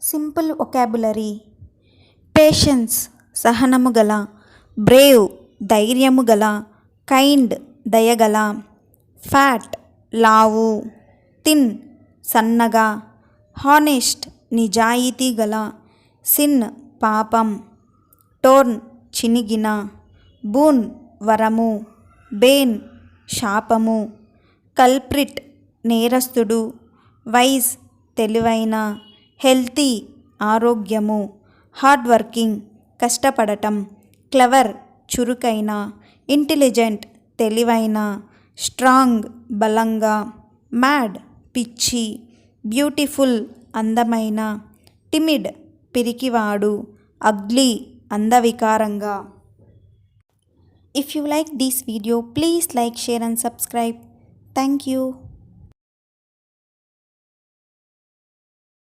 Simple vocabulary. Patience సహనము గల, Brave ధైర్యము గల, కైండ్ దయగల, ఫ్యాట్ లావు, థిన్ సన్నగా, హానెస్ట్ నిజాయితీ గల, సిన్ పాపం, టోర్న్ చినిగిన, బూన్ వరము, బేన్ శాపము, కల్ప్రిట్ నేరస్తుడు, వైజ్ తెలివైన, హెల్తీ ఆరోగ్యము, హార్డ్ వర్కింగ్ కష్టపడటం, క్లెవర్ చురుకైన, ఇంటెలిజెంట్ తెలివైన, స్ట్రాంగ్ బలంగా, మ్యాడ్ పిచ్చి, బ్యూటిఫుల్ అందమైన, టిమిడ్ పిరికివాడు, అగ్లీ అందవికారంగా. If you like this video, please like, share and subscribe. Thank you.